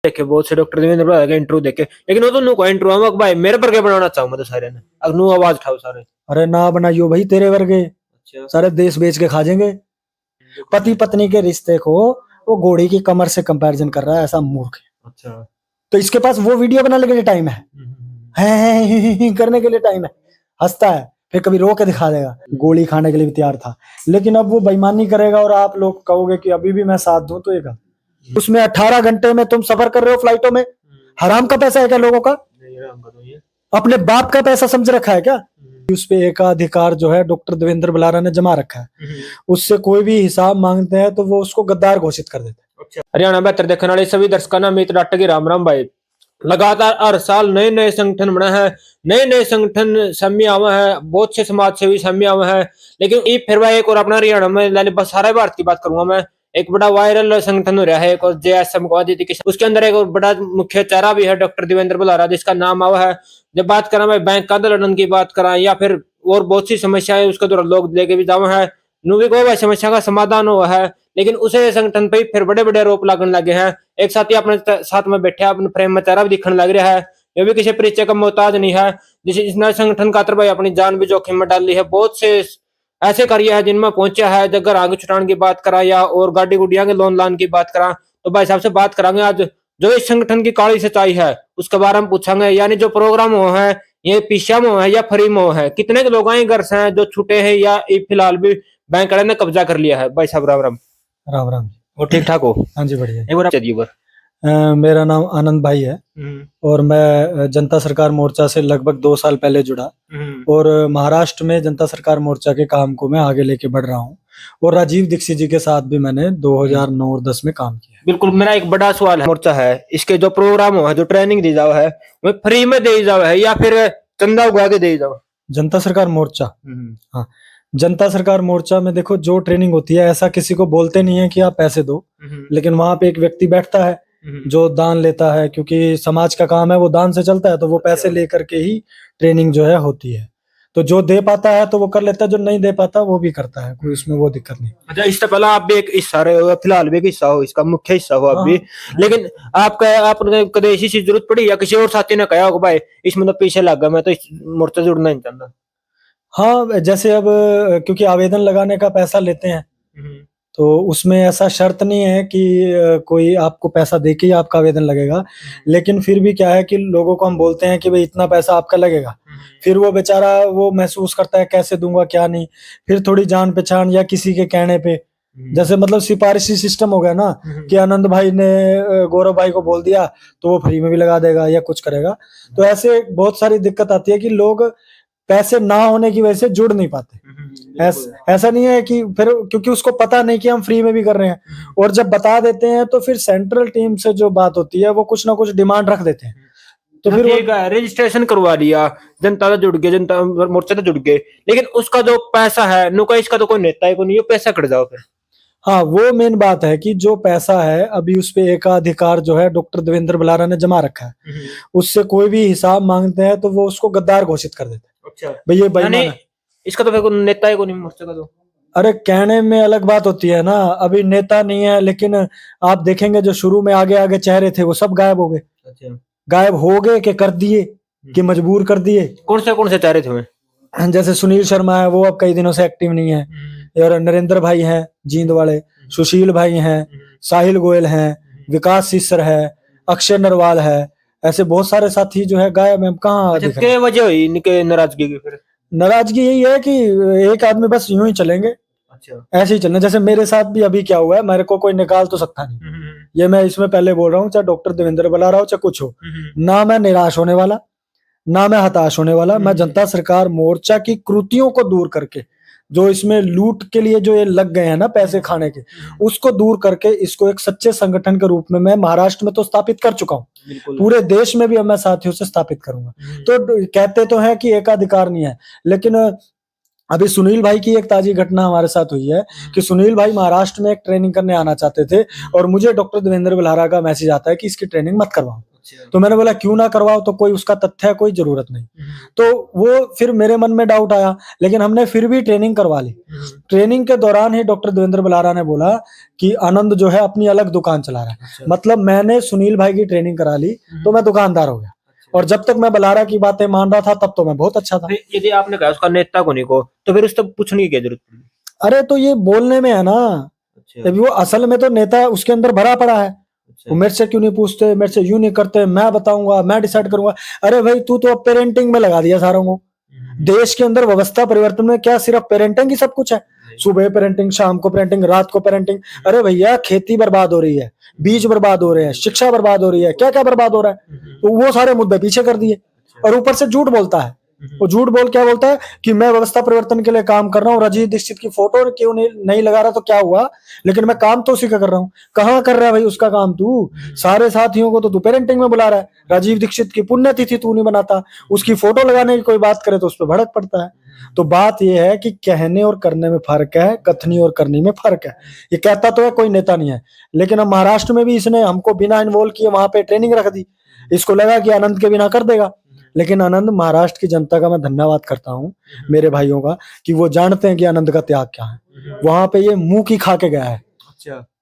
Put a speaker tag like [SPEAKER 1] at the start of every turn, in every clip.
[SPEAKER 1] देखे बहुत से डॉक्टर देवेंद्र बल्लारा के इंटरव्यू देखे, लेकिन वो तो नु को इंटरव्यू हम भाई मेरे पर के बनाना चाहूं मैं तो सारे ने अब नु आवाज उठाओ सारे।
[SPEAKER 2] अरे ना बनाइयो भाई, तेरे वर्गे
[SPEAKER 1] अच्छा
[SPEAKER 2] सारे देश बेच के खा जाएंगे। पति पत्नी के रिश्ते को वो घोड़ी की कमर से कंपैरिजन कर रहा है, ऐसा मूर्ख है।
[SPEAKER 1] अच्छा
[SPEAKER 2] तो इसके पास वो वीडियो बनाने के लिए टाइम है करने के लिए टाइम है, हंसता है फिर कभी रो के दिखा देगा, गोली खाने के लिए भी तैयार था। लेकिन अब वो बेईमानी करेगा और आप लोग कहोगे कि अभी भी मैं साथ दूं, तो ये गलत। उसमें 18 घंटे में तुम सफर कर रहे हो फ्लाइटों में, हराम का पैसा है क्या लोगों का? अपने बाप का पैसा समझ रखा है क्या? उस पे एकाधिकार जो है डॉक्टर देवेंद्र बल्लारा ने जमा रखा है, उससे कोई भी हिसाब मांगते हैं तो वो उसको गद्दार घोषित कर देते हैं।
[SPEAKER 1] हरियाणा बेहतर देखने वाले सभी दर्शकों ने मित्र डाटा की राम राम भाई। लगातार हर साल नए नए संगठन बने हैं, नए नए संगठन सामने आवे हैं, बहुत से समाज सेवी सामने आवे हैं। लेकिन ये फिर भाई एक और अपना हरियाणा में बस सारे भारत की बात करूंगा मैं, एक बड़ा वायरल संगठन हो रहा है एक और JSM उसके अंदर एक और बड़ा मुख्य चेहरा भी है डॉक्टर देवेंद्र बल्लारा, जिसका नाम आवा है। जब बात करें भाई बैंक का आंदोलन की बात करें या फिर और बहुत सी समस्याएं उसके द्वारा लोग लेके भी जावे हैं, नुवी को भाई समस्या का समाधान हुआ है। लेकिन उसे संगठन पे फिर बड़े बड़े आरोप लगने लगे हैं। एक साथी अपने साथ में बैठे अपने प्रेम में चेहरा भी दिखने लग रहा है, ये भी किसी परिचय का मोहताज नहीं है। जिसने संगठन खातर भाई अपनी जान भी जोखिम में डाली है। बहुत से ऐसे कार्य है जिनमें पहुंचा है। अगर आगे छुटाने की बात करा या और गाड़ी गुड़िया के लोन लान की बात करा, तो भाई साहब से बात करांगे आज जो इस संगठन की काली सच्चाई है उसके बारे में पूछांगे। यानी जो प्रोग्राम हुआ है ये पीछा में है या फ्री में है, कितने के लोग आए घर से हैं जो छूटे हैं या फिलहाल भी बैंक वाले ने कब्जा कर लिया है। भाई साहब राम राम।
[SPEAKER 2] राम राम।
[SPEAKER 1] और ठीक ठाक हो?
[SPEAKER 2] हाँ जी बढ़िया।
[SPEAKER 1] एक बार चलिए
[SPEAKER 2] मेरा नाम आनंद भाई है और मैं जनता सरकार मोर्चा से लगभग 2 साल पहले जुड़ा और महाराष्ट्र में जनता सरकार मोर्चा के काम को मैं आगे लेके बढ़ रहा हूँ। और राजीव दीक्षित जी के साथ भी मैंने 2009 और 10 में काम किया।
[SPEAKER 1] बिल्कुल। मेरा एक बड़ा सवाल है, मोर्चा है इसके जो प्रोग्राम हो है जो ट्रेनिंग दी जाओ है वो फ्री में दी जाओ है या फिर चंदा उगा के दी जाओ?
[SPEAKER 2] जनता सरकार मोर्चा, हाँ जनता सरकार मोर्चा में देखो जो ट्रेनिंग होती है ऐसा किसी को बोलते नहीं है कि आप पैसे दो, लेकिन वहां पे एक व्यक्ति बैठता है जो दान लेता है, क्योंकि समाज का काम है वो दान से चलता है, तो वो पैसे लेकर के ही ट्रेनिंग जो है होती है। तो जो दे पाता है तो वो कर लेता है, जो नहीं दे पाता वो भी करता है, कोई उसमें वो दिक्कत नहीं।
[SPEAKER 1] अच्छा, इससे पहले आप भी एक हिस्सा रहे हो, फिलहाल भी एक हिस्सा हो, इसका मुख्य हिस्सा हो आप भी। लेकिन आपने कभी ऐसी चीज जरूरत पड़ी या किसी और साथी ने कहा होगा भाई इसमें तो पीछे लग गया मैं तो इस मोर्चा जुड़ना नहीं चाहता?
[SPEAKER 2] हाँ जैसे अब क्योंकि आवेदन लगाने का पैसा लेते हैं तो उसमें ऐसा शर्त नहीं है कि कोई आपको पैसा देके ही आपका आवेदन लगेगा। लेकिन फिर भी क्या है कि लोगों को हम बोलते हैं कि भाई इतना पैसा आपका लगेगा, फिर वो बेचारा वो महसूस करता है कैसे दूंगा क्या नहीं। फिर थोड़ी जान पहचान या किसी के कहने पे, जैसे मतलब सिफारिशी सिस्टम हो गया ना कि आनंद भाई ने गौरव भाई को बोल दिया तो वो फ्री में भी लगा देगा या कुछ करेगा। तो ऐसे बहुत सारी दिक्कत आती है कि लोग पैसे ना होने की वजह से जुड़ नहीं पाते। ऐसा नहीं है कि फिर क्योंकि उसको पता नहीं कि हम फ्री में भी कर रहे हैं, और जब बता देते हैं तो फिर सेंट्रल टीम से जो बात होती है वो कुछ ना कुछ डिमांड रख देते हैं। तो फिर
[SPEAKER 1] रजिस्ट्रेशन करवा लिया, जनता तो जुड़ गए, जनता मोर्चा तो जुड़ गए, लेकिन उसका जो पैसा है नुका इसका तो कोई नेता है को नहीं, पैसा कट जाओ फिर।
[SPEAKER 2] हाँ वो मेन बात है कि जो पैसा है अभी उस पे एकाधिकार जो है डॉक्टर देवेंद्र बल्लारा ने जमा रखा है, उससे कोई भी हिसाब मांगते हैं तो वो उसको गद्दार घोषित कर देते हैं।
[SPEAKER 1] अच्छा
[SPEAKER 2] भाई ये बेईमान है।
[SPEAKER 1] इसका तो फिर नेता है को नहीं मोर्चा का तो।
[SPEAKER 2] अरे कहने में अलग बात होती है ना, अभी नेता नहीं है लेकिन आप देखेंगे जो शुरू में आगे आगे चेहरे थे वो सब गायब हो गए।
[SPEAKER 1] अच्छा
[SPEAKER 2] गायब हो गए कि कर दिए कि मजबूर कर दिए।
[SPEAKER 1] कौन से चेहरे थे?
[SPEAKER 2] जैसे सुनील शर्मा है वो अब कई दिनों से एक्टिव नहीं है, और नरेंद्र भाई हैं जींद वाले, सुशील भाई हैं, साहिल गोयल हैं, विकास सिसर है, अक्षय नरवाल है, ऐसे बहुत सारे साथी जो है गायब हैं। कहाँ
[SPEAKER 1] क्या वजह हुई इनके नाराजगी की? फिर
[SPEAKER 2] नाराजगी यही है कि एक आदमी बस यूं ही चलेंगे।
[SPEAKER 1] अच्छा
[SPEAKER 2] ऐसे ही चलना। जैसे मेरे साथ भी अभी क्या हुआ है, मेरे को कोई निकाल तो सकता नहीं, ये मैं इसमें पहले बोल रहा हूँ, चाहे डॉक्टर देवेंद्र बल्लारा हो चाहे कुछ हो, ना मैं निराश होने वाला ना मैं हताश होने वाला। मैं जनता सरकार मोर्चा की कृतियों को दूर करके, जो इसमें लूट के लिए जो ये लग गए हैं ना पैसे खाने के, उसको दूर करके इसको एक सच्चे संगठन के रूप में मैं महाराष्ट्र में तो स्थापित कर चुका हूँ, पूरे देश में भी अब मैं साथियों से स्थापित करूंगा। तो कहते तो हैं कि एकाधिकार नहीं है, लेकिन अभी सुनील भाई की एक ताजी घटना हमारे साथ हुई है कि सुनील भाई महाराष्ट्र में एक ट्रेनिंग करने आना चाहते थे और मुझे डॉक्टर देवेंद्र बल्लारा का मैसेज आता है कि इसकी ट्रेनिंग मत करवाओ। तो मैंने बोला क्यों ना करवाओ, तो कोई उसका तथ्य है, कोई जरूरत नहीं। तो वो फिर मेरे मन में डाउट आया, लेकिन हमने फिर भी ट्रेनिंग करवा ली। ट्रेनिंग के दौरान ही डॉक्टर देवेंद्र बलारा ने बोला कि आनंद जो है अपनी अलग दुकान चला रहा है। मतलब मैंने सुनील भाई की ट्रेनिंग करा ली तो मैं दुकानदार हो गया, और जब तक मैं बलारा की बातें मान रहा था तब तो मैं बहुत अच्छा था।
[SPEAKER 1] यदि आपने कहा उसका नेता को नहीं को, तो फिर उससे पूछने की क्या जरूरत पड़ी?
[SPEAKER 2] अरे तो ये बोलने में है ना, अभी वो असल में तो नेता उसके अंदर भरा पड़ा है। वो मेरे से क्यों नहीं पूछते, मेरे से यूं नहीं करते, मैं बताऊंगा, मैं डिसाइड करूंगा। अरे भाई तू तो अब पेरेंटिंग में लगा दिया सारों को। देश के अंदर व्यवस्था परिवर्तन में क्या सिर्फ पेरेंटिंग ही सब कुछ है? सुबह पेरेंटिंग, शाम को पेरेंटिंग, रात को पेरेंटिंग। अरे भैया खेती बर्बाद हो रही है, बीज बर्बाद हो रहे हैं, शिक्षा बर्बाद हो रही है, क्या क्या बर्बाद हो रहा है। तो वो सारे मुद्दे पीछे कर दिए, और ऊपर से झूठ बोलता है। वो झूठ बोल क्या बोलता है कि मैं व्यवस्था परिवर्तन के लिए काम कर रहा हूँ, रजनीश दीक्षित की फोटो क्यों नहीं लगा रहा तो क्या हुआ, लेकिन मैं काम तो उसी का कर रहा हूँ। कहाँ कर रहा है भाई उसका काम तू? सारे साथियों को तो तू पेरेंटिंग में बुला रहा है। राजीव दीक्षित की पुण्यतिथि तू नहीं बनाता, उसकी फोटो लगाने की कोई बात करे तो उस पर भड़क पड़ता है। तो बात यह है कि कहने और करने में फर्क है, कथनी और करनी में फर्क है। ये कहता तो है कोई नेता नहीं है, लेकिन अब महाराष्ट्र में भी इसने हमको बिना इन्वॉल्व किए वहां पे ट्रेनिंग रख दी। इसको लगा कि आनंद के बिना कर देगा, लेकिन आनंद, महाराष्ट्र की जनता का मैं धन्यवाद करता हूँ, मेरे भाइयों का, कि वो जानते हैं कि आनंद का त्याग क्या है। वहां पे ये मुंह की खा के गया है।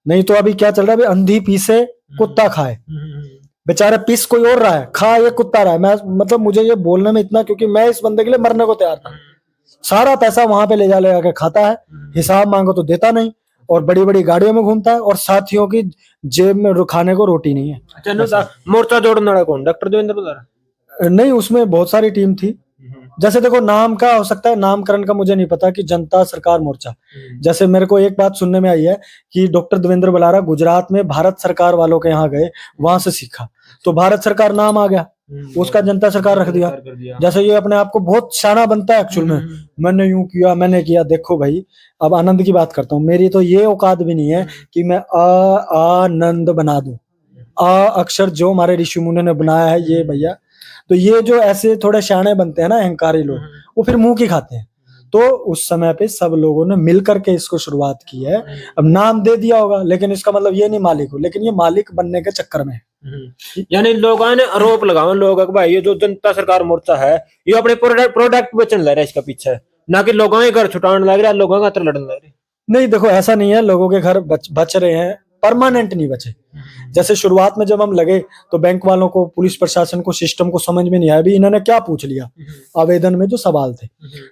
[SPEAKER 2] नहीं तो अभी क्या चल रहा है, अभी अंधी पीसे कुत्ता खाए। बेचारा पीस कोई और रहा है, खा ये कुत्ता रहा है। मैं मतलब मुझे ये बोलने में इतना, क्योंकि मैं इस बंदे के लिए मरने को तैयार था। सारा पैसा वहां पे ले जा के खाता है, हिसाब मांगो तो देता नहीं, और बड़ी बड़ी गाड़ियों में घूमता है, और साथियों की जेब में खाने को रोटी नहीं है।
[SPEAKER 1] अच्छा, मोर्चा जोड़ने वाला कौन? डॉक्टर देवेंद्र बलारा?
[SPEAKER 2] नहीं, उसमें बहुत सारी टीम थी। जैसे देखो, नाम का हो सकता है, नामकरण का मुझे नहीं पता, कि जनता सरकार मोर्चा। जैसे मेरे को एक बात सुनने में आई है कि डॉक्टर देवेंद्र बलारा गुजरात में भारत सरकार वालों के यहाँ गए, वहां से सीखा, तो भारत सरकार नाम आ गया, उसका जनता सरकार रख दिया। जैसे ये अपने आप को बहुत शाना बनता है एक्चुअल में, मैंने यूं किया, मैंने किया। देखो भाई, अब आनंद की बात करता हूँ, मेरी तो ये औकात भी नहीं है कि मैं आनंद बना दूं। अक्षर जो हमारे ऋषि मुनि ने बनाया है ये भैया। तो ये जो ऐसे थोड़े शाने बनते हैं ना, अहंकारी लोग, वो फिर मुंह की खाते हैं। तो उस समय पे सब लोगों ने मिल करके इसको शुरुआत की है। अब नाम दे दिया होगा, लेकिन इसका मतलब ये नहीं मालिक हो, लेकिन ये मालिक बनने के चक्कर में।
[SPEAKER 1] यानी लोगों ने आरोप लगाओ लोग कि भाई ये जो जनता सरकार मोर्चा है, ये अपने प्रोडक्ट बेचने लग रहा है इसका पीछे, ना कि लोगों के घर छुटाने लग रहा है, लोगों का लड़ने लग रहा है।
[SPEAKER 2] नहीं देखो, ऐसा नहीं है, लोगों के घर बच रहे हैं, परमानेंट नहीं बचे। जैसे शुरुआत में जब हम लगे तो बैंक वालों को, पुलिस प्रशासन को, सिस्टम को समझ में नहीं आया भी इन्होंने क्या पूछ लिया आवेदन में जो सवाल थे।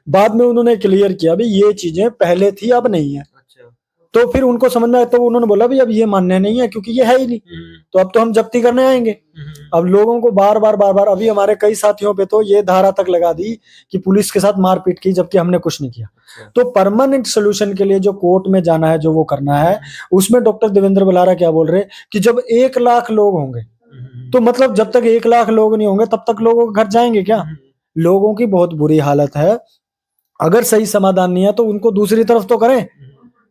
[SPEAKER 2] बाद में उन्होंने क्लियर किया भी ये चीजें पहले थी, अब नहीं है। तो फिर उनको समझ में आया, तो उन्होंने बोला भी अब ये मान्य नहीं है, क्योंकि ये है ही नहीं, तो अब तो हम जब्ती करने आएंगे। अब लोगों को बार बार अभी हमारे कई साथियों पे तो ये धारा तक लगा दी कि पुलिस के साथ मारपीट की, जबकि हमने कुछ नहीं किया। तो परमानेंट सोल्यूशन के लिए जो कोर्ट में जाना है, जो वो करना है, उसमें डॉक्टर देवेंद्र बलारा क्या बोल रहे कि जब 1 लाख लोग होंगे, तो मतलब जब तक 1 लाख लोग नहीं होंगे तब तक लोगों के घर जाएंगे क्या? लोगों की बहुत बुरी हालत है। अगर सही समाधान नहीं है तो उनको दूसरी तरफ तो करें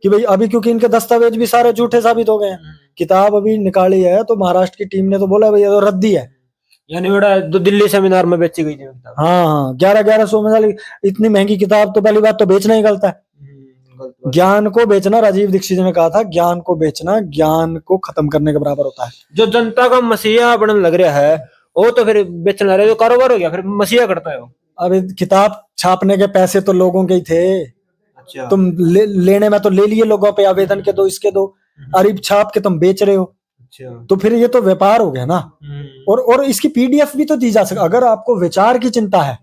[SPEAKER 2] कि भाई अभी, क्योंकि इनके दस्तावेज भी सारे झूठे साबित हो गए हैं। किताब अभी निकाली है तो महाराष्ट्र की टीम ने तो बोला भाई ये तो रद्दी है,
[SPEAKER 1] यानी बड़ा दिल्ली सेमिनार में बेची गई थी।
[SPEAKER 2] हाँ, 1100 में इतनी महंगी किताब, तो पहली बात तो बेचना ही गलत है। ज्ञान को बेचना, राजीव दीक्षित ने कहा था, ज्ञान को बेचना ज्ञान को खत्म करने के बराबर होता है।
[SPEAKER 1] जो जनता का मसीहा बनने लग रहा है वो तो फिर बेचने लग रहा है, जो कारोबार हो गया फिर मसीहा करता है वो।
[SPEAKER 2] अभी किताब छापने के पैसे तो लोगों के ही थे।
[SPEAKER 1] अच्छा।
[SPEAKER 2] तुम लेने में तो ले लिए लोगों पे, आवेदन के दो, इसके दो, अरीब छाप के तुम बेच रहे हो। अच्छा। तो फिर ये तो व्यापार हो गया ना। और इसकी पीडीएफ भी तो दी जा सकती, अगर आपको विचार की चिंता है,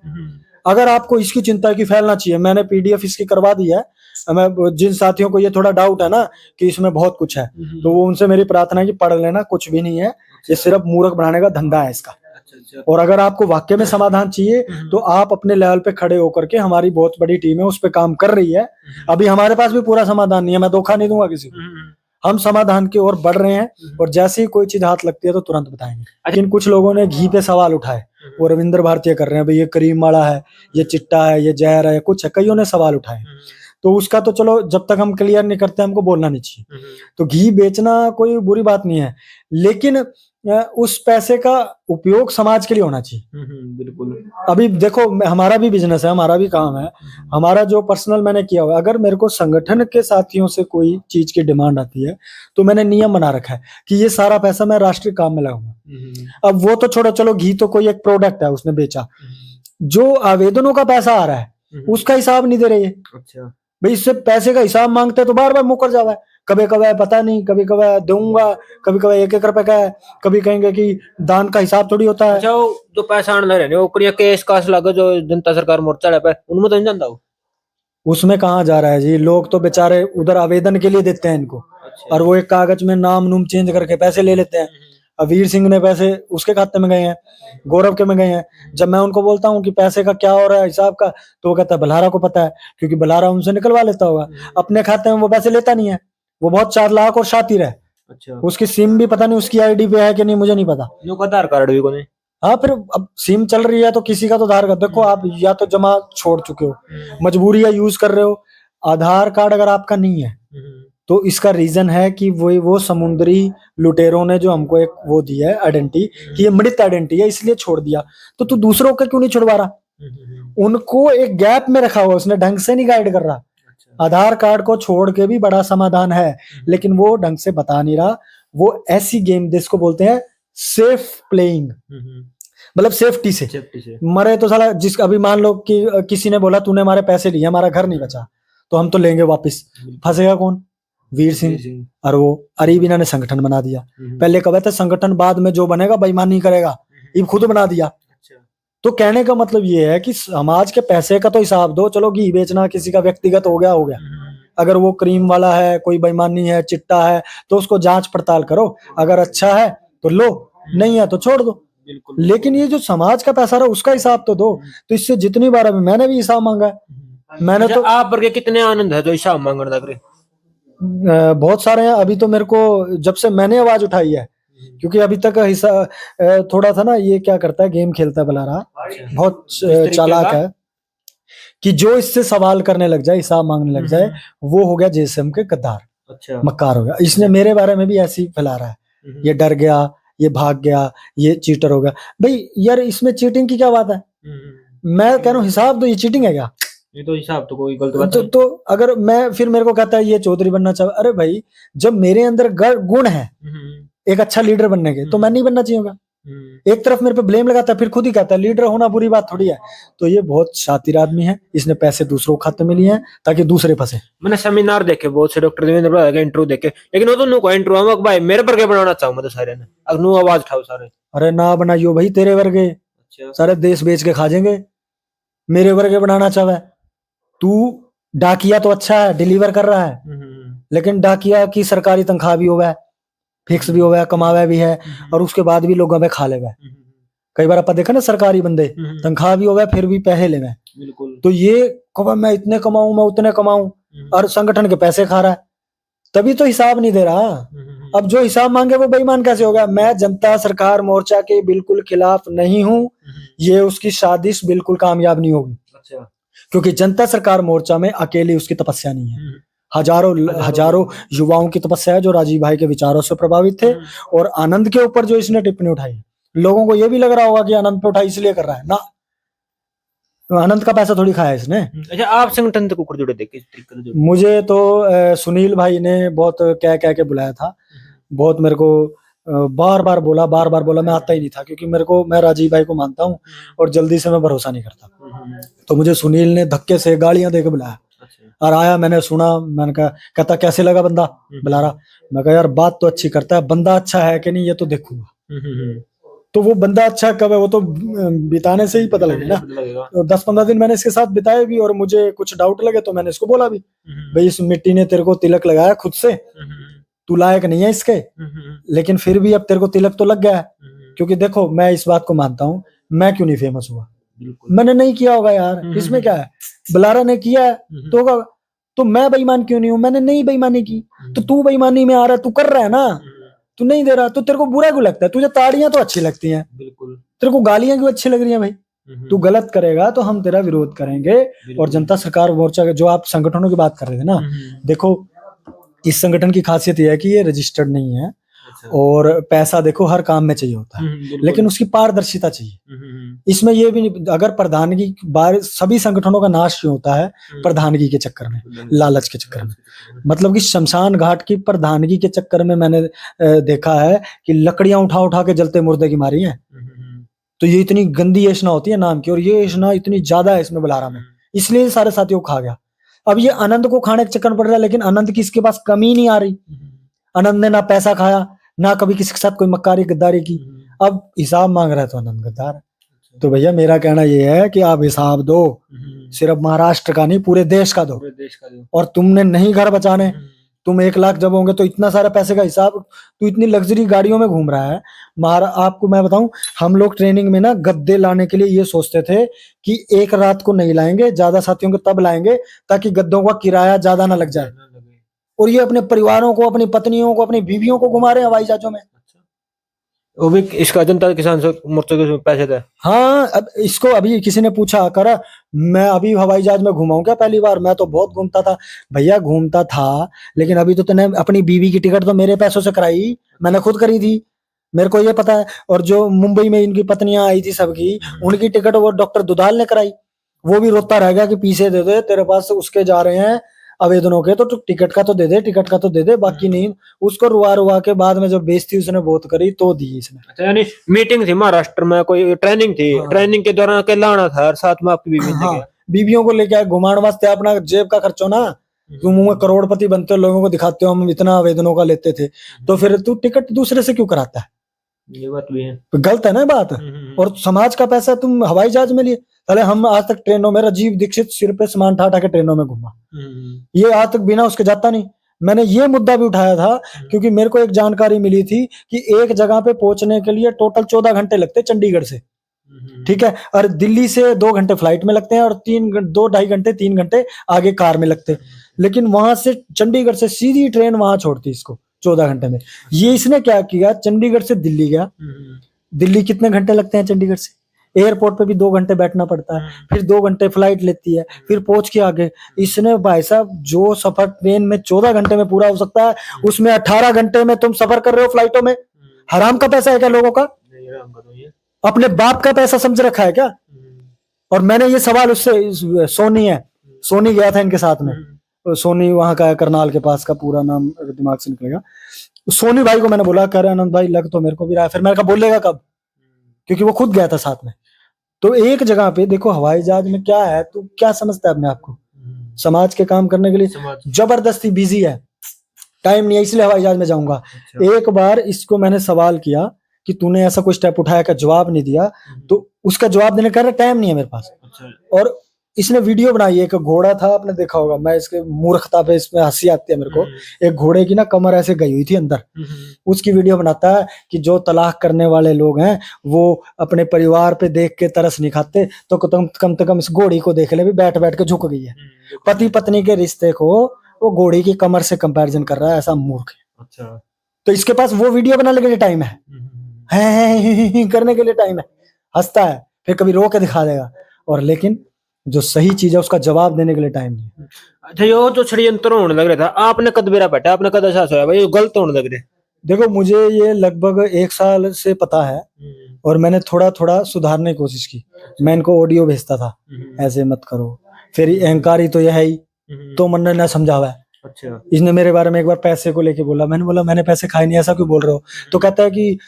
[SPEAKER 2] अगर आपको इसकी चिंता है कि फैलना चाहिए, मैंने पीडीएफ इसकी करवा दी है। मैं जिन साथियों को ये थोड़ा डाउट है ना कि इसमें बहुत कुछ है, तो वो उनसे मेरी प्रार्थना है कि पढ़ लेना, कुछ भी नहीं है, ये सिर्फ मूर्ख बनाने का धंधा है इसका। और अगर आपको वाकई में समाधान चाहिए तो आप अपने लेवल पे खड़े होकर के, हमारी बहुत बड़ी टीम है उस पे काम कर रही है। अभी हमारे पास भी पूरा समाधान नहीं है, मैं धोखा नहीं दूंगा किसी को। हम समाधान की ओर बढ़ रहे हैं, और जैसे ही कोई चीज हाथ लगती है तो तुरंत बताएंगे। लेकिन कुछ लोगों ने घी पे सवाल उठाए, वो रविंद्र भारतीय कर रहे हैं भाई ये करीम माड़ा है, ये चिट्टा है, ये जहर है, कुछ है, कईयों ने सवाल उठाए। तो उसका तो चलो जब तक हम क्लियर नहीं करते हमको बोलना नहीं चाहिए। तो घी बेचना कोई बुरी बात नहीं है, लेकिन उस पैसे का उपयोग समाज के लिए होना चाहिए।
[SPEAKER 1] बिल्कुल।
[SPEAKER 2] अभी देखो हमारा भी बिजनेस है, हमारा भी काम है, हमारा जो पर्सनल मैंने किया हुआ है, अगर मेरे को संगठन के साथियों से कोई चीज की डिमांड आती है तो मैंने नियम बना रखा है कि ये सारा पैसा मैं राष्ट्रीय काम में लगाऊंगा। अब वो तो छोड़ो, चलो घी तो कोई एक प्रोडक्ट है उसने बेचा, जो आवेदनों का पैसा आ रहा है उसका हिसाब नहीं दे रहे।
[SPEAKER 1] अच्छा
[SPEAKER 2] भाई इससे पैसे का हिसाब मांगते हैं तो बार बार मुकर जावा है, कभी कभी पता नहीं, कभी कभी दूंगा, कभी कभी 1-1 रुपए का है, कभी कहेंगे कि दान का हिसाब थोड़ी होता है।
[SPEAKER 1] अच्छा, वो जो पैसा आने रहे वो करिया केस कास लगे जो जनता सरकार मोर्चा पे उनमें तो नहीं जानता हो।
[SPEAKER 2] उसमें कहाँ जा रहा है जी, लोग तो बेचारे उधर आवेदन के लिए देते हैं इनको।
[SPEAKER 1] अच्छा।
[SPEAKER 2] और वो एक कागज में नाम नूम चेंज करके पैसे ले लेते हैं। अब वीर सिंह ने पैसे उसके खाते में गए हैं, गौरव के में गए हैं। जब मैं उनको बोलता हूँ कि पैसे का क्या हो रहा है हिसाब का, तो वो कहता है बल्हारा को पता है, क्योंकि बल्हारा उनसे निकलवा लेता होगा। अपने खाते में वो पैसे लेता नहीं है, वो बहुत चालाक और शातिर है।
[SPEAKER 1] अच्छा।
[SPEAKER 2] उसकी सिम भी पता नहीं उसकी आईडी पे है कि नहीं, मुझे नहीं पता।
[SPEAKER 1] आधार कार्ड भी को नहीं।
[SPEAKER 2] हाँ, फिर अब सिम चल रही है तो किसी का तो आधार कार्ड देखो, आप या तो जमा छोड़ चुके हो, मजबूरी या यूज कर रहे हो, आधार कार्ड अगर आपका नहीं है तो इसका रीजन है कि वो समुद्री लुटेरों ने जो हमको एक वो दिया है आइडेंटिटी कि ये मृत आइडेंटिटी है इसलिए छोड़ दिया। तो तू दूसरों का क्यों नहीं छुड़वा रहा? उनको एक गैप में रखा हुआ, उसने ढंग से नहीं गाइड कर रहा। आधार कार्ड को छोड़ के भी बड़ा समाधान है, लेकिन वो ढंग से बता नहीं रहा। वो ऐसी गेम जिसको बोलते हैं सेफ प्लेइंग, मतलब सेफ्टी से मरे तो साला जिस अभी मान लो कि किसी ने बोला तूने हमारे पैसे लिए, हमारा घर नहीं बचा तो हम तो लेंगे वापस, फंसेगा कौन? वीर सिंह। और वो अरीबिना ने संगठन बना दिया। पहले कहा था संगठन बाद में जो बनेगा बेईमानी करेगा, ये खुद बना दिया। तो कहने का मतलब ये है कि समाज के पैसे का तो हिसाब दो। चलो घी बेचना किसी का व्यक्तिगत हो गया, अगर वो क्रीम वाला है, कोई बेईमानी है, चिट्टा है, तो उसको जांच पड़ताल करो। अगर अच्छा है तो लो, नहीं है तो छोड़ दो। लेकिन ये जो समाज का पैसा रहा उसका हिसाब तो दो। तो इससे जितनी बार अभी मैंने भी हिसाब मांगा है। मैंने तो
[SPEAKER 1] आप पर के कितने आनंद है जो हिसाब मांगने लग रहे?
[SPEAKER 2] बहुत सारे हैं। अभी तो मेरे को जब से मैंने आवाज उठाई है, क्योंकि अभी तक हिस्सा थोड़ा था ना, ये क्या करता है, गेम खेलता है बल्हारा, बहुत चालाक है कि जो इससे सवाल करने लग जाए, हिसाब मांगने लग जाए, वो हो गया जेएसएम के गद्दार।
[SPEAKER 1] अच्छा।
[SPEAKER 2] मक्कार हो गया। इसने मेरे बारे में भी ऐसी फैला रहा है, ये डर गया, ये भाग गया, ये चीटर हो गया। भाई यार इसमें चीटिंग की क्या बात है? मैं कह रहा हूँ हिसाब दो, ये चीटिंग है क्या?
[SPEAKER 1] ये तो हिसाब तो कोई गलत बात
[SPEAKER 2] तो अगर मैं फिर मेरे को कहता है ये चौधरी बनना चाहे, अरे भाई जब मेरे अंदर गुण है एक अच्छा लीडर बनने के, तो मैं नहीं बनना चाहिए। एक तरफ मेरे पे ब्लेम लगाता है, फिर खुद ही कहता है लीडर होना बुरी बात थोड़ी है। तो ये बहुत शातिर आदमी है, इसने पैसे दूसरों खाते में लिए हैं ताकि दूसरे फंसे।
[SPEAKER 1] मैंने सेमिनार देखे बहुत से डॉक्टर देवेंद्र प्रसाद का इंटरव्यू देखे, लेकिन वो तो नु को इंटरव्यू में भाई मेरे पर के बनाना चाहूं मैं तो सारे ने अगनु आवाज उठाओ सारे।
[SPEAKER 2] अरे ना बनाइयो भाई, तेरे वर्गे सारे देश बेच के खा जाएंगे। मेरे वर्गे बनाना चाहे तू, डाकिया तो अच्छा है, डिलीवर कर रहा है, लेकिन डाकिया की सरकारी तनख्वाह भी होगा, फिक्स भी होगा, कमावा भी है, और उसके बाद भी लोगों में खा लेगा। कई बार अपन देखा ना सरकारी बंदे तनख्वाह भी होगा फिर भी पैसे लेगा। तो ये कब मैं इतने कमाऊं, मैं उतने कमाऊं, और संगठन के पैसे खा रहा है, तभी तो हिसाब नहीं दे रहा। अब जो हिसाब मांगे वो बेईमान कैसे होगा? मैं जनता सरकार मोर्चा के बिल्कुल खिलाफ नहीं हूं, ये उसकी साजिश बिल्कुल कामयाब नहीं होगी। अच्छा। क्योंकि जनता सरकार मोर्चा में अकेली उसकी तपस्या नहीं है, हजारों युवाओं की तपस्या है जो राजीव भाई के विचारों से प्रभावित थे। और आनंद के ऊपर जो इसने टिप्पणी उठाई, लोगों को यह भी लग रहा होगा कि आनंद पे उठाई इसलिए कर रहा है ना, आनंद का पैसा थोड़ी खाया इसने।
[SPEAKER 1] अच्छा, आप संगठन से कुकर जुड़े थे किस तरीके से?
[SPEAKER 2] मुझे तो सुनील भाई ने बहुत कह के बुलाया था, बहुत मेरे को बार बार बोला, मैं आता ही नहीं था, क्योंकि मैं राजीव भाई को मानता हूँ और जल्दी से मैं भरोसा नहीं करता। तो मुझे सुनील ने धक्के से गालियां देके बुलाया और आया, मैंने सुना, मैंने कहा, कहता कैसे लगा बंदा बुलारा? मैं कहा यार बात तो अच्छी करता है, बंदा अच्छा है कि नहीं ये तो देखूंगा। तो वो बंदा अच्छा कब है वो तो बिताने से ही पता लगेगा ना। तो 10-15 दिन मैंने इसके साथ बिताए भी, और मुझे कुछ डाउट लगे तो मैंने इसको बोला भी, भाई इस मिट्टी ने तेरे को तिलक लगाया खुद से, तू लायक नहीं है इसके, लेकिन फिर भी अब तेरे को तिलक तो लग गया है। क्योंकि देखो मैं इस बात को मानता हूँ, मैं क्यों नहीं फेमस हुआ? मैंने नहीं किया होगा यार, इसमें क्या है? बलारा ने किया है तो मैं बेईमान क्यों नहीं हूं? मैंने नहीं बेईमानी की, तो तू बेईमानी में आ रहा है, तू कर रहा है ना, तू नहीं दे रहा, तो तेरे को बुरा क्यों लगता है? तुझे ताड़ियां तो अच्छी लगती हैं, बिल्कुल, तेरे को गालियां क्यों अच्छी लग रही हैं? भाई तू गलत करेगा तो हम तेरा विरोध करेंगे। और जनता सरकार मोर्चा के जो आप संगठनों की बात कर रहे थे ना, देखो इस संगठन की खासियत यह है कि ये रजिस्टर्ड नहीं है, और पैसा देखो हर काम में चाहिए होता है, लेकिन उसकी पारदर्शिता चाहिए। इसमें ये भी नहीं, अगर प्रधानगी बार सभी संगठनों का नाश क्यों होता है? प्रधानगी के चक्कर में, लालच के चक्कर में। मतलब कि शमशान घाट की प्रधानगी के चक्कर में मैंने देखा है कि लकड़ियां उठा उठा के जलते मुर्दे की मारी है। तो ये इतनी गंदी योजना होती है नाम की, और ये योजना इतनी ज्यादा है इसमें बलारा में, इसलिए सारे साथियों को खा गया। अब ये आनंद को खाने के चक्कर में पड़ रहा है, लेकिन आनंद की इसके पास कमी नहीं आ रही। आनंद ने ना पैसा खाया, ना कभी किसी के साथ कोई मक्कारी गद्दारी की। अब हिसाब मांग रहा है तो आनंद गद्दार है। तो भैया मेरा कहना ये है कि आप हिसाब दो, सिर्फ महाराष्ट्र का नहीं पूरे देश का दो। और तुमने नहीं घर बचाने, तुम 1 लाख जब होंगे तो इतना सारा पैसे का हिसाब, तू इतनी लग्जरी गाड़ियों में घूम रहा है। आपको मैं बताऊं, हम लोग ट्रेनिंग में ना गद्दे लाने के लिए ये सोचते थे कि एक रात को नहीं लाएंगे, ज्यादा साथियों को तब लाएंगे ताकि गद्दों का किराया ज्यादा ना लग जाए। और ये अपने परिवारों को, अपनी पत्नियों को, अपनी बीवियों को घुमा रहे हैं हवाई जहाजों में।
[SPEAKER 1] वो भी इसका जनता किसान मोर्चे के पैसे थे।
[SPEAKER 2] हाँ, अब इसको अभी किसी ने पूछा करा, मैं अभी हवाई जहाज में घुमाऊं क्या पहली बार? मैं तो बहुत घूमता था। भैया घूमता था, लेकिन अभी तो तूने अपनी बीवी की टिकट तो मेरे पैसों से कराई, मैंने खुद करी थी, मेरे को ये पता है। और जो मुंबई में इनकी पत्नियां आई थी सबकी, उनकी टिकट वो डॉक्टर दुधाल ने कराई। वो भी रोता रह गया कि पीछे दे दे, तेरे पास उसके जा रहे हैं आवेदनों के, तो टिकट का तो दे दे, टिकट का तो दे दे, बाकी नहीं। उसको रुआ रुआ के बाद में जब बेइज्जती उसने बहुत करी तो दी इसने।
[SPEAKER 1] अच्छा, यानी मीटिंग थी महाराष्ट्र में, कोई ट्रेनिंग थी। हाँ। ट्रेनिंग के दौरान अकेला आना था और साथ में आपकी बीवी।
[SPEAKER 2] हाँ, बीवियों को लेके आए घुमाने वास्ते, अपना जेब का खर्चो ना। तुम मुंह में करोड़पति बनते हो, लोगों को दिखाते हो हम इतना आवेदनों का लेते थे, तो फिर तू टिकट दूसरे से क्यों कराता है?
[SPEAKER 1] ये बात भी है,
[SPEAKER 2] गलत है ना बात। और समाज का पैसा तुम हवाई जहाज में लिए। पहले हम आज तक ट्रेनों में, राजीव दीक्षित सिर पे सामान उठा के ट्रेनों में घुमा, ये आज तक बिना उसके जाता नहीं। मैंने ये मुद्दा भी उठाया था क्योंकि मेरे को एक जानकारी मिली थी कि एक जगह पे पहुंचने के लिए टोटल 14 घंटे लगते चंडीगढ़ से, ठीक है, और दिल्ली से 2 घंटे फ्लाइट में लगते हैं और 2-2.5 घंटे 3 घंटे आगे कार में लगते। लेकिन वहां से चंडीगढ़ से सीधी ट्रेन वहां छोड़ती इसको 14 घंटे में। ये इसने क्या किया, चंडीगढ़ से दिल्ली गया। दिल्ली कितने घंटे लगते हैं चंडीगढ़ से? एयरपोर्ट पे भी 2 घंटे बैठना पड़ता है, फिर 2 घंटे फ्लाइट लेती है, फिर पहुंच के आगे। इसने भाई साहब जो सफर ट्रेन में 14 घंटे में पूरा हो सकता है, उसमें 18 घंटे में तुम सफर कर रहे हो फ्लाइटों में। हराम का पैसा है क्या लोगों का? अपने बाप का पैसा समझ रखा है क्या? और मैंने ये सवाल उससे, सोनी है, सोनी गया था इनके साथ में, सोनी वहां का है, करनाल के पास का, पूरा नाम दिमाग से निकलेगा। सोनी भाई को मैंने बोला, कह रहे आनंद भाई लग तो मेरे को भी रहा है। फिर मैंने कहा बोलेगा कब, क्योंकि वो खुद गया था साथ में। तो एक जगह पे देखो हवाई जहाज में क्या है, तू क्या समझता है अपने आप को? समाज के काम करने के लिए जबरदस्ती बिजी है, टाइम नहीं है, इसलिए हवाई जहाज में जाऊंगा। अच्छा। एक बार इसको मैंने सवाल किया कि तूने ऐसा कोई स्टेप उठाया का, जवाब नहीं दिया। तो उसका जवाब देने का टाइम नहीं है मेरे पास। अच्छा। और इसने वीडियो बनाई, एक घोड़ा था, आपने देखा होगा, मैं इसके मूर्खता पे इसमें हंसी आती है मेरे को। एक घोड़े की ना कमर ऐसे गई हुई थी अंदर, उसकी वीडियो बनाता है कि जो तलाक करने वाले लोग हैं वो अपने परिवार पे देख के तरस नहीं खाते, तो कम से कम इस घोड़ी को देख ले, भी बैठ बैठ के झुक गई है। पति पत्नी के रिश्ते को वो घोड़ी की कमर से कंपैरिजन कर रहा है, ऐसा मूर्ख है। अच्छा। तो इसके पास वो वीडियो बनाने के लिए टाइम है करने के लिए टाइम है, हंसता है, फिर कभी रो के दिखा देगा, और लेकिन जो सही चीज है उसका जवाब देने के लिए टाइम नहीं है।
[SPEAKER 1] अच्छा, ये जो षड्यंत्र होने लग रहा था, आपने कद बेरा बैठा, आपने कद एहसास हुआ भाई ये गलत होने लग रहे?
[SPEAKER 2] देखो मुझे ये लगभग 1 साल से पता है, और मैंने थोड़ा थोड़ा सुधारने की कोशिश की। मैं इनको ऑडियो भेजता था, ऐसे मत करो, फिर अहंकारी तो यह है ही, तो मन ने समझा हुआ है। अच्छा। इसने मेरे बारे में एक बार पैसे को लेके बोला, मैंने बोला मैंने पैसे खाए नहीं, ऐसा क्यों बोल रहे हो? तो कहता है कि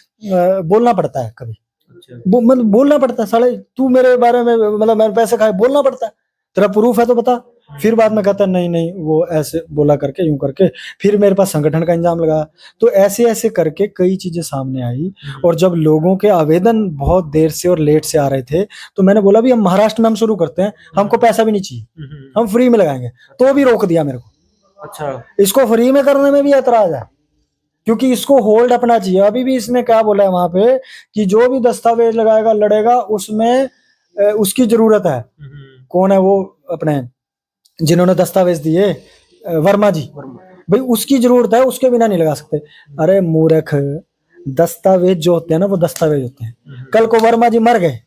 [SPEAKER 2] बोलना पड़ता है कभी। अच्छा। बोलना पड़ता है, साले तू मेरे बारे में, मतलब मैंने पैसे खाए, बोलना पड़ता है, तेरा प्रूफ है तो बता। फिर बाद में कहता है नहीं नहीं वो ऐसे बोला करके, यूं करके। फिर मेरे पास संगठन का इंजाम लगा। तो ऐसे ऐसे करके कई चीजें सामने आई, और जब लोगों के आवेदन बहुत देर से और लेट से आ रहे थे, तो मैंने बोला भी हम महाराष्ट्र में हम शुरू करते हैं, हमको पैसा भी नहीं चाहिए, हम फ्री में लगाएंगे। तो भी रोक दिया मेरे को। अच्छा। इसको फ्री में करने में भी ऐतराज है, क्योंकि इसको होल्ड अपना चाहिए। अभी भी इसने क्या बोला है वहां पे कि जो भी दस्तावेज लगाएगा लड़ेगा, उसमें उसकी जरूरत है। कौन है वो, अपने जिन्होंने दस्तावेज दिए, वर्मा जी, भाई उसकी जरूरत है, उसके बिना नहीं लगा सकते। अरे मूर्ख, दस्तावेज जो होते हैं ना वो दस्तावेज होते हैं। कल को वर्मा जी मर गए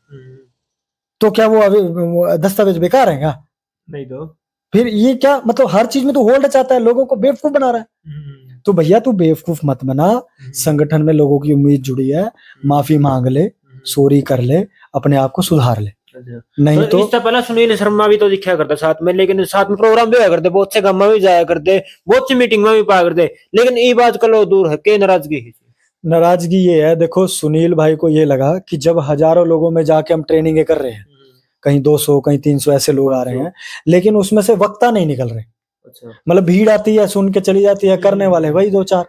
[SPEAKER 2] तो क्या वो दस्तावेज बेकार है क्या? नहीं। तो फिर ये क्या मतलब, हर चीज में तो होल्ड चाहता है, लोगों को बेवकूफ बना रहा है। तो भैया तू बेवकूफ मत बना, संगठन में लोगों की उम्मीद जुड़ी है, माफी मांग ले, सॉरी कर ले, अपने आप को सुधार ले। नहीं तो
[SPEAKER 1] इससे पहले सुनील शर्मा भी तो दिखा करता साथ में, लेकिन साथ में प्रोग्राम भी होया करते, बहुत से गाँव में भी जाया करते, बहुत सी मीटिंग में भी पाया करते, लेकिन ये बात कलो दूर है के नाराजगी है।
[SPEAKER 2] नाराजगी ये है, देखो सुनील भाई को ये लगा कि जब हजारों लोगों में जाके हम ट्रेनिंग कर रहे हैं, कहीं 200 कहीं 300 ऐसे लोग आ रहे हैं, लेकिन उसमें से वक्ता नहीं निकल रहे। मतलब भीड़ आती है, सुन के चली जाती है, करने वाले वही 2-4।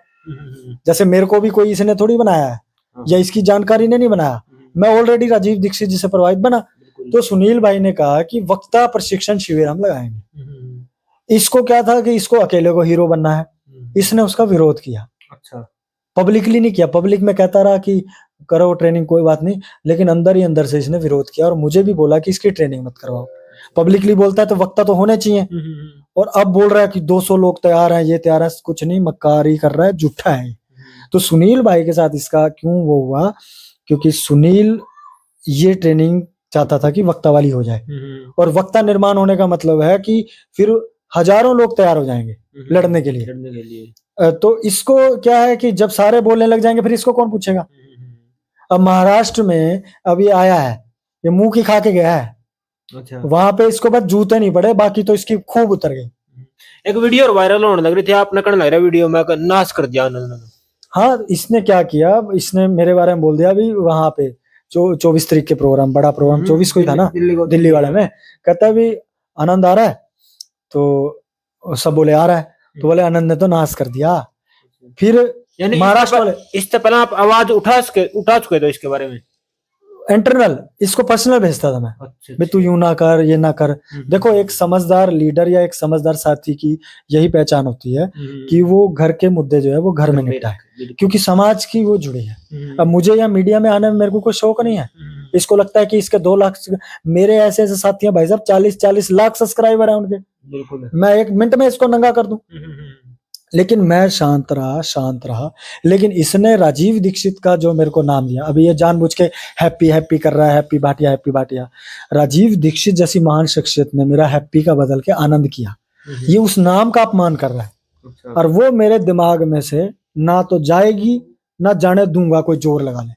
[SPEAKER 2] जैसे मेरे को भी कोई इसने थोड़ी बनाया है, या इसकी जानकारी ने नहीं बनाया, मैं ऑलरेडी राजीव दीक्षित जी से प्रभावित बना। तो सुनील भाई ने कहा कि वक्ता प्रशिक्षण शिविर हम लगाएंगे। इसको क्या था कि इसको अकेले को हीरो बनना है, इसने उसका विरोध किया। अच्छा, पब्लिकली नहीं किया, पब्लिक में कहता रहा कि करो ट्रेनिंग कोई बात नहीं, लेकिन अंदर ही अंदर से इसने विरोध किया और मुझे भी बोला कि इसकी ट्रेनिंग मत करवाओ। पब्लिकली बोलता है तो वक्ता तो होने चाहिए, और अब बोल रहा है कि 200 लोग तैयार हैं, ये तैयार है, कुछ नहीं, मक्कारी कर रहा है, झूठा है। तो सुनील भाई के साथ इसका क्यों वो हुआ, क्योंकि सुनील ये ट्रेनिंग चाहता था कि वक्ता वाली हो जाए, और वक्ता निर्माण होने का मतलब है कि फिर हजारों लोग तैयार हो जाएंगे लड़ने के लिए। तो इसको क्या है कि जब सारे बोलने लग जाएंगे फिर इसको कौन पूछेगा। अब महाराष्ट्र में अब ये आया है, ये मुंह की खा के गया है। अच्छा। वहां पे इसको बस जूते नहीं पड़े, बाकी तो इसकी खूब उतर गई।
[SPEAKER 1] एक वीडियो और वायरल होने लग रही थी, आपने करने लग रहा वीडियो में नाश कर दिया उन्होंने।
[SPEAKER 2] हाँ, इसने क्या किया, इसने मेरे बारे में बोल दिया अभी वहां पे 24 तारीख के प्रोग्राम, बड़ा प्रोग्राम 24 को ही था ना, दिल्ली वाले में। कहता है भी आनंद आ रहा है, तो सब बोले आ रहा है, तो बोले आनंद ने तो नाश कर दिया। फिर महाराष्ट्र वाले,
[SPEAKER 1] इससे पहले आप आवाज उठा चुके थे इसके बारे में,
[SPEAKER 2] इंटरनल इसको पर्सनल भेजता था मैं। अच्छा, भाई तू यूं ना कर, ये ना कर। देखो, एक समझदार लीडर या एक समझदार साथी की यही पहचान होती है कि वो घर के मुद्दे जो है वो घर में निपटाए, क्योंकि समाज की वो जुड़ी है। अब मुझे या मीडिया में आने में मेरे को कोई शौक नहीं है। इसको लगता है कि इसके 2 लाख, मेरे ऐसे ऐसे साथी हैं भाई साहब, 40-40 लाख सब्सक्राइबर है उनके, मैं 1 मिनट में इसको नंगा कर दूं। लेकिन मैं शांत रहा। लेकिन इसने राजीव दीक्षित का जो मेरे को नाम दिया, अभी ये जानबूझ के हैप्पी कर रहा है, हैप्पी भाटिया। राजीव दीक्षित जैसी महान शख्सियत ने मेरा हैप्पी का बदल के आनंद किया, ये उस नाम का अपमान कर रहा है। और वो मेरे दिमाग में से ना तो जाएगी, ना जाने दूंगा कोई जोर लगा ले।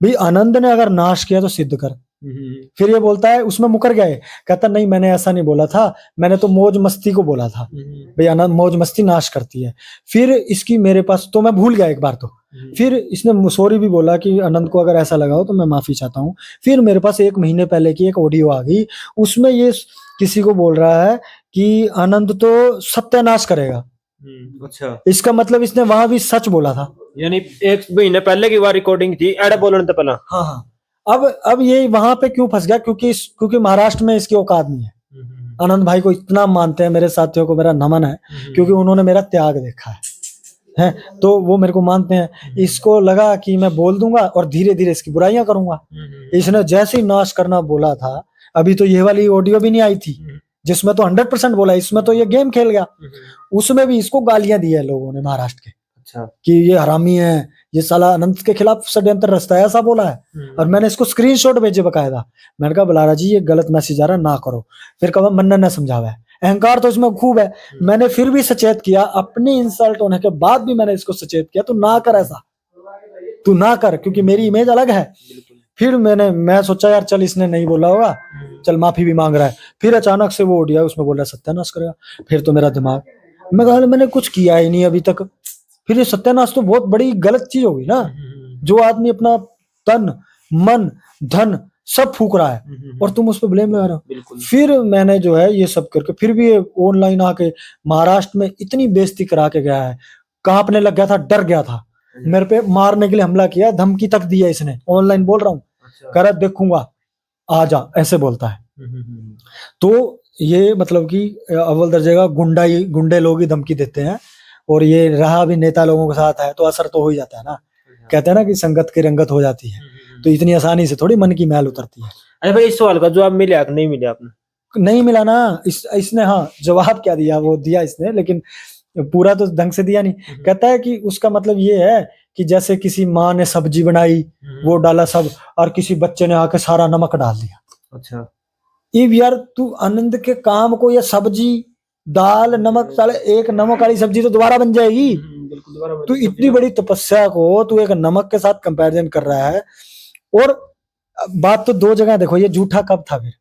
[SPEAKER 2] भाई आनंद ने अगर नाश किया तो सिद्ध कर। फिर ये बोलता है, उसमें मुकर गया है, कहता नहीं मैंने ऐसा नहीं बोला था, मैंने तो मौज मस्ती को बोला था। भाई आनंद मौज मस्ती नाश करती है। फिर इसकी मेरे पास, तो मैं भूल गया एक बार, तो फिर इसने सॉरी भी बोला कि आनंद को अगर ऐसा लगा हो तो मैं माफी चाहता हूँ। फिर मेरे पास 1 महीने पहले की एक ऑडियो आ गई, उसमें ये किसी को बोल रहा है कि आनंद तो सत्यानाश करेगा। अच्छा, इसका मतलब इसने वहां भी सच बोला था,
[SPEAKER 1] यानी 1 महीने पहले की बार रिकॉर्डिंग थी, एड बोलने से पहले।
[SPEAKER 2] हाँ। अब ये वहां पे क्यों फंस गया, क्योंकि महाराष्ट्र में इसकी औकात नहीं है। आनंद भाई को इतना मानते हैं, मेरे साथियों को मेरा नमन है, क्योंकि उन्होंने मेरा त्याग देखा है, तो वो मेरे को मानते हैं। इसको लगा कि मैं बोल दूंगा और धीरे धीरे इसकी बुराइयां करूंगा। इसने जैसे ही नाश करना बोला था, अभी तो ये वाली ऑडियो भी नहीं आई थी जिसमें तो 100% बोला, इसमें तो ये गेम खेल गया। उसमें भी इसको गालियां दी है लोगों ने महाराष्ट्र के। अच्छा, कि ये हरामी है, ये साला अनंत के खिलाफ षड्यंत्र रचता है, ऐसा बोला है। और मैंने इसको स्क्रीनशॉट भेजे बकायदा। मैंने कहा बलारा जी ये गलत मैसेज आ रहा है, ना करो। फिर कहा मन्ना ने समझावा है, अहंकार तो इसमें खूब है। मैंने फिर भी सचेत किया, अपनी इंसल्ट होने के बाद भी मैंने इसको सचेत किया, तू ना कर ऐसा, तू ना कर, क्योंकि मेरी इमेज अलग है। फिर मैं सोचा यार चल इसने नहीं बोला होगा, चल माफी भी मांग रहा है। फिर अचानक से वो उठ गया, उसमें बोल रहा है सत्यानाश करेगा। फिर तो मेरा दिमाग, मैं कहा मैंने कुछ किया ही नहीं अभी तक। फिर ये सत्यानाश तो बहुत बड़ी गलत चीज होगी ना, जो आदमी अपना तन मन धन सब फूक रहा है और तुम उस पर ब्लेम लगा रहे हो। फिर मैंने जो है ये सब करके, फिर भी ऑनलाइन आके महाराष्ट्र में इतनी बेइज्जती करा के गया है, कांपने लग गया था, डर गया था, मेरे पे मारने के लिए हमला किया, धमकी तक दिया इसने। ऑनलाइन बोल रहा हूँ, कह रहा देखूंगा आजा, ऐसे बोलता है। तो ये मतलब कि अव्वल दर्जे का गुंडे लोग ही धमकी देते हैं, और ये रहा भी नेता लोगों के साथ है तो असर तो हो ही जाता है ना। कहते हैं ना कि संगत की रंगत हो जाती है, तो इतनी आसानी से थोड़ी मन की मैल उतरती है।
[SPEAKER 1] अरे भाई, इस सवाल का जवाब मिला कि नहीं मिला आपने?
[SPEAKER 2] नहीं मिला ना। इसने हाँ जवाब क्या दिया, वो दिया इसने, लेकिन पूरा तो ढंग से दिया नहीं। कहता है कि उसका मतलब ये है कि जैसे किसी माँ ने सब्जी बनाई, वो डाला सब, और किसी बच्चे ने आके सारा नमक डाल दिया। अच्छा, यार तू आनंद के काम को, या सब्जी दाल नमक, साले एक नमक वाली सब्जी तो दोबारा बन जाएगी,
[SPEAKER 1] बिल्कुल दोबारा
[SPEAKER 2] तो इतनी बड़ी तपस्या को तू एक नमक के साथ कंपैरिजन कर रहा है। और बात तो दो जगह देखो, ये झूठा कब था फिर?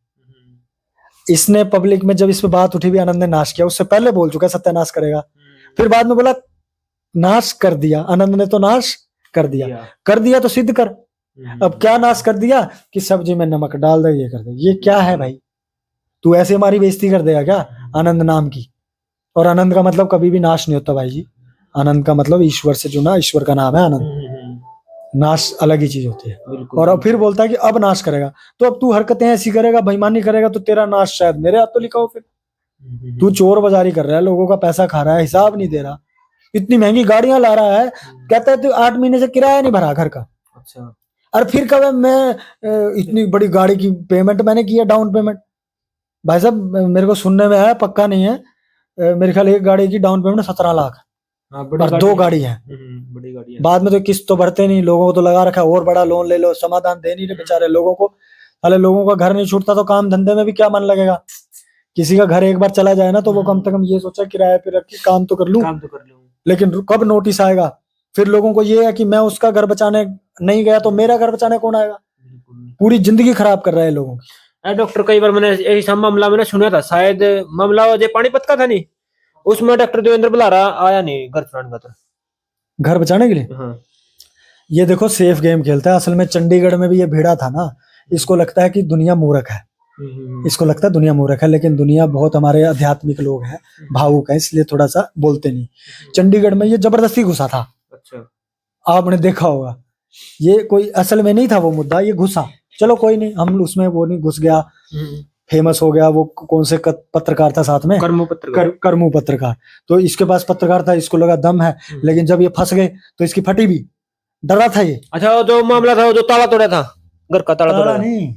[SPEAKER 2] इसने पब्लिक में जब इस पे बात उठी भी आनंद ने नाश किया, उससे पहले बोल चुका है सत्यानाश करेगा, फिर बाद में बोला नाश कर दिया आनंद ने, तो नाश कर दिया तो सिद्ध कर। अब क्या नाश कर दिया कि सब्जी में नमक डाल दे, ये कर दे। ये क्या है भाई? तू ऐसे हमारी बेइज्जती कर देगा क्या आनंद नाम की? और आनंद का मतलब कभी भी नाश नहीं होता भाई जी। आनंद का मतलब ईश्वर से जुड़ा, ईश्वर का नाम है आनंद। नाश अलग ही चीज होती है। और अब फिर बोलता है कि अब नाश करेगा, तो अब तू हरकतें ऐसी करेगा, बेईमानी करेगा, तो तेरा नाश शायद मेरे हाथ तो लिखा हो। फिर तू चोर बाजारी कर रहा है, लोगों का पैसा खा रहा है, हिसाब नहीं दे रहा, इतनी महंगी गाड़ियां ला रहा है, कहता है तू 8 महीने से किराया नहीं भरा घर का।
[SPEAKER 1] अच्छा।
[SPEAKER 2] और फिर कब मैं इतनी बड़ी गाड़ी की पेमेंट मैंने किया, डाउन पेमेंट। भाई साहब मेरे को सुनने में आया, पक्का नहीं है, मेरे ख्याल एक गाड़ी की डाउन पेमेंट 17 लाख। और 2 गाड़ी है,
[SPEAKER 1] बड़ी गाड़ी है।
[SPEAKER 2] बाद में तो किस्त तो भरते नहीं, लोगों को तो लगा रखा है और बड़ा लोन ले लो, समाधान दे नहीं रहे बेचारे लोगों को। अरे लोगों का घर नहीं छूटता तो काम धंधे में भी क्या मन लगेगा? किसी का घर एक बार चला जाए ना, तो वो कम से कम ये सोचा किराए पे रख के काम तो कर लूं। लेकिन कब नोटिस आएगा? फिर लोगों को ये है कि मैं उसका घर बचाने नहीं गया तो मेरा घर बचाने कौन आएगा? पूरी जिंदगी खराब कर रहा है लोगों की।
[SPEAKER 1] डॉक्टर कई बार मैंने ऐसा मामला मैंने सुना था, शायद मामला जो पानीपत का था नहीं, उसमें डॉक्टर देवेंद्र बुलारा आया नहीं घर चलाने का, था
[SPEAKER 2] घर बचाने के लिए।
[SPEAKER 1] हाँ।
[SPEAKER 2] ये देखो सेफ गेम खेलता है। असल में चंडीगढ़ में भी ये भिड़ा था ना, इसको लगता है कि दुनिया मूर्ख है, इसको लगता है दुनिया मूर्ख है, लेकिन दुनिया बहुत हमारे आध्यात्मिक लोग हैं, भावुक है, इसलिए थोड़ा सा बोलते नहीं। चंडीगढ़ में ये जबरदस्ती घुसा था।
[SPEAKER 1] अच्छा।
[SPEAKER 2] आपने देखा होगा, ये कोई असल में नहीं था वो मुद्दा, ये घुसा। चलो कोई नहीं, हम उसमें वो नहीं, घुस गया, फेमस हो गया। वो कौन से पत्रकार था साथ में? कर्मू पत्रकार। तो इसके पास पत्रकार था, इसको लगा दम है, लेकिन जब ये फंस गए तो इसकी फटी भी। डरा था ये।
[SPEAKER 1] अच्छा, जो मामला था, जो ताला तोड़ा था, घर का ताला तोड़ा
[SPEAKER 2] नहीं,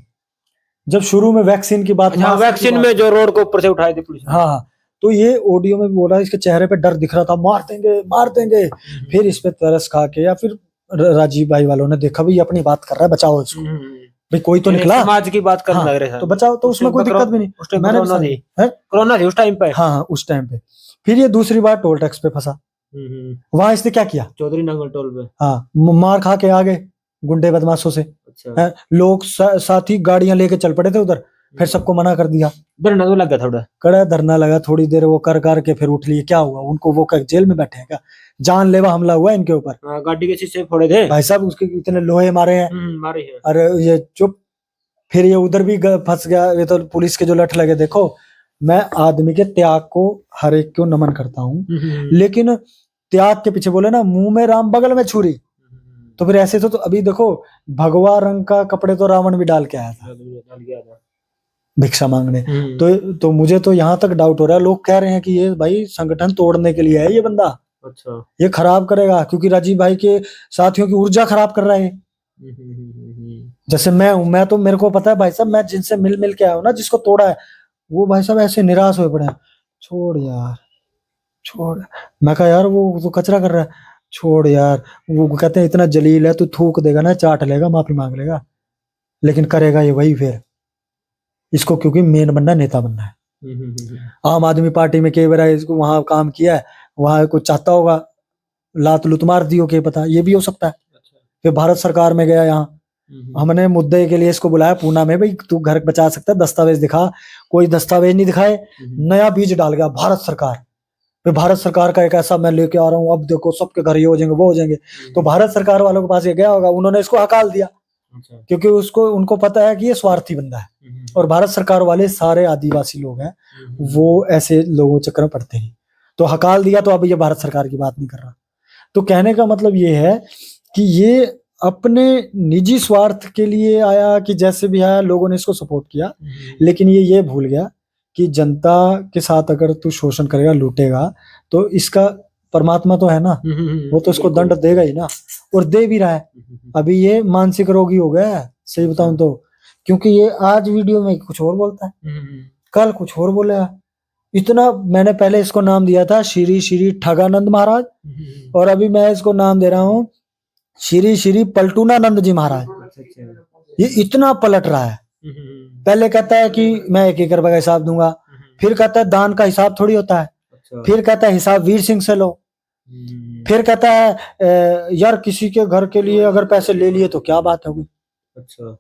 [SPEAKER 2] जब शुरू में वैक्सीन की बात,
[SPEAKER 1] अच्छा, वैक्सीन में जो रोड को ऊपर से उठाए थे पुलिस।
[SPEAKER 2] हाँ, तो ये ऑडियो में बोला, इसके चेहरे पे डर दिख रहा था, मार देंगे मार देंगे। फिर इस पे तरस खा के, या फिर राजीव भाई वालों ने देखा भी अपनी बात कर रहा है, बचाओ इसको भाई, कोई तो निकला,
[SPEAKER 1] समाज की बात करने लग रहे हैं,
[SPEAKER 2] तो बचाओ। तो उसमें कोई दिक्कत भी नहीं।
[SPEAKER 1] मैंने कोरोना थी उस टाइम पे।
[SPEAKER 2] हाँ, उस टाइम पे। फिर ये दूसरी बार टोल टैक्स पे फंसा। वहां इसने क्या किया?
[SPEAKER 1] चौधरी नांगल टोल पे,
[SPEAKER 2] हाँ, मार खा के आ गए गुंडे बदमाशों से। अच्छा। लोग साथी गाड़ियां लेके चल पड़े थे उधर, फिर सबको मना कर दिया।
[SPEAKER 1] धरना तो लगा, थोड़ा
[SPEAKER 2] कड़ा धरना लगा, थोड़ी देर वो कर के फिर उठ लिए। क्या हुआ उनको? वो जेल में बैठे हैं क्या? जानलेवा हमला हुआ इनके ऊपर।
[SPEAKER 1] गाड़ी के शीशे फोड़े थे
[SPEAKER 2] भाई साहब, उसके इतने लोहे मारे हैं।
[SPEAKER 1] मारे हैं।
[SPEAKER 2] अरे ये चुप। फिर ये उधर भी फंस गया। ये तो पुलिस के जो लठ लगे। देखो, मैं आदमी के त्याग को हर एक को नमन करता हूँ, लेकिन त्याग के पीछे बोले ना, मुंह में राम बगल में छुरी, तो फिर ऐसे तो अभी देखो, भगवा रंग का कपड़े तो रावण भी डाल के आया था भिक्षा मांगने। तो मुझे तो यहाँ तक डाउट हो रहा है, लोग कह रहे हैं कि ये भाई संगठन तोड़ने के लिए है ये बंदा। अच्छा, ये खराब करेगा, क्योंकि राजीव भाई के साथियों की ऊर्जा खराब कर रहा है। जैसे मैं हूं, मैं तो, मेरे को पता है भाई साहब, मैं जिनसे मिल के आया हूं ना, जिसको तोड़ा है, वो भाई साहब ऐसे निराश हुए पड़े हैं। छोड़ यार, छोड़। मैं कहा यार वो तो कचरा कर रहा है, छोड़ यार। वो कहते हैं इतना जलील है, तू थूक देगा ना, चाट लेगा, माफी मांग लेगा, लेकिन करेगा ये वही फिर। इसको क्योंकि मेन बनना, नेता बनना है। आम आदमी पार्टी में कई बार इसको वहां काम किया है, वहां कुछ चाहता होगा, लात लुत मार दी हो, क्या पता, ये भी हो सकता है। फिर भारत सरकार में गया, यहाँ हमने मुद्दे के लिए इसको बुलाया पूना में, भाई तू घर बचा सकता है, दस्तावेज दिखा। कोई दस्तावेज नहीं दिखाए, नया बीज डाल गया भारत सरकार। फिर भारत सरकार का एक ऐसा मैं लेके आ रहा हूँ, अब देखो सबके घर ये हो जाएंगे, वो हो जाएंगे। तो भारत सरकार वालों के पास ये गया होगा, उन्होंने इसको हकाल दिया, क्योंकि उनको पता है कि ये स्वार्थी बंदा है। और भारत सरकार वाले सारे आदिवासी लोग हैं, वो ऐसे लोगों चक्कर में पड़ते हैं, तो हकाल दिया। तो अब ये भारत सरकार की बात नहीं कर रहा। तो कहने का मतलब ये है कि ये अपने निजी स्वार्थ के लिए आया, कि जैसे भी आया, लोगों ने इसको सपोर्ट किया, लेकिन ये भूल गया कि जनता के साथ अगर तू शोषण करेगा, लूटेगा, तो इसका परमात्मा तो है ना, वो तो इसको दंड देगा ही ना, और दे भी रहा है। अभी ये मानसिक रोगी हो गया है, सही बताऊं तो, क्योंकि ये आज वीडियो में कुछ और बोलता है, कल कुछ और बोलेगा। इतना मैंने पहले इसको नाम दिया था श्री श्री ठगानंद महाराज, और अभी मैं इसको नाम दे रहा हूँ श्री श्री पलटूनानंद जी महाराज। ये इतना पलट रहा है। पहले कहता है कि मैं 1 एकड़ का हिसाब दूंगा, फिर कहता है दान का हिसाब थोड़ी होता है, फिर कहता है हिसाब वीर सिंह से लो। फिर कहता है यार किसी के घर के लिए अगर पैसे ले लिए तो क्या बात होगी।
[SPEAKER 1] अच्छा।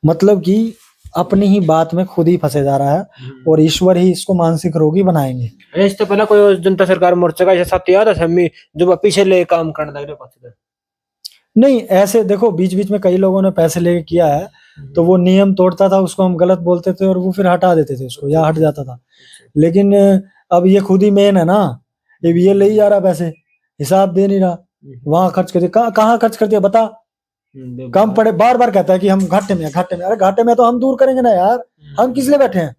[SPEAKER 2] मतलब कि अपनी ही बात में खुद ही फंसे जा रहा है और ईश्वर ही इसको मानसिक रोगी बनाएंगे।
[SPEAKER 1] इससे पहले कोई जनता सरकार मोर्चा का ऐसा साथी आता सम्मी जो पीछे ले काम करने लग रहे।
[SPEAKER 2] नहीं ऐसे देखो बीच बीच में कई लोगों ने पैसे लेके किया है, तो वो नियम तोड़ता था, उसको हम गलत बोलते थे और वो फिर हटा देते थे उसको या हट जाता था। लेकिन अब ये खुद ही मेन है ना, ये ले ही जा रहा पैसे, हिसाब दे नहीं रहा, वहां खर्च कर दिया, कहाँ खर्च कर दिया बता। कम पड़े, बार बार कहता है कि हम घाटे में, घाटे में। अरे घाटे में तो हम दूर करेंगे ना यार, हम किस लिए बैठे हैं,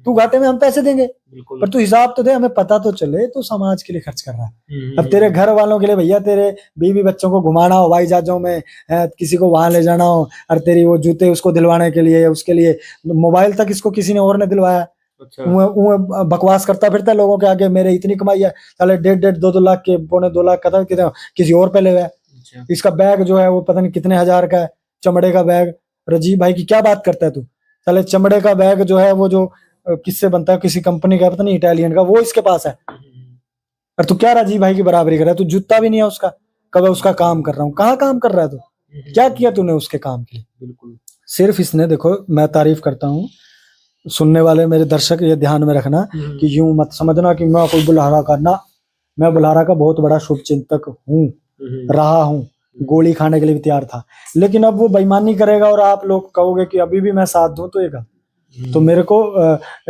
[SPEAKER 2] तू घाटे में हम पैसे देंगे, पर तू हिसाब तो दे, हमें पता तो चले तो समाज के लिए खर्च कर रहा है। अब तेरे घर वालों के लिए भैया, तेरे बीवी बच्चों को घुमाना हो हवाई जहाजों में, किसी को वहां ले जाना हो, और तेरी वो जूते उसको दिलवाने के लिए, उसके लिए मोबाइल तक इसको किसी ने और ने दिलवाया। अच्छा। बकवास करता फिरता है लोगों के आगे, मेरे इतनी कमाई है, साले 1.5 2 लाख के, 2.25 लाख का था, किसी और पे ले हुआ है। इसका बैग जो है वो पता नहीं कितने हजार का है, चमड़े का बैग। राजीव भाई की क्या बात करता है तू, साले चमड़े का बैग जो है वो जो किससे बनता है, किसी कंपनी का, पता नहीं इटालियन का, वो इसके पास है। और तू क्या राजीव भाई की बराबरी कर रहा है, तू जूता भी नहीं है उसका, कब उसका काम कर रहा हूँ, कहाँ काम कर रहा है तू, क्या किया तूने उसके काम के लिए। बिल्कुल सिर्फ इसने, देखो मैं तारीफ करता हूँ, सुनने वाले मेरे दर्शक ये ध्यान में रखना कि यूं मत समझना कि मैं कोई बुल्हारा करना, मैं बुल्हारा का बहुत बड़ा शुभ चिंतक हूँ, रहा हूँ, गोली खाने के लिए भी तैयार था, लेकिन अब वो बेईमानी करेगा और आप लोग कहोगे कि अभी भी मैं साथ दूं तो ये गलत। तो मेरे को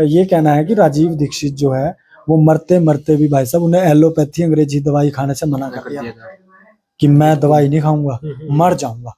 [SPEAKER 2] ये कहना है कि राजीव दीक्षित जो है वो मरते मरते भी भाई साहब, उन्हें एलोपैथी अंग्रेजी दवाई खाने से मना कर दिया कि मैं दवाई नहीं खाऊंगा, मर जाऊंगा।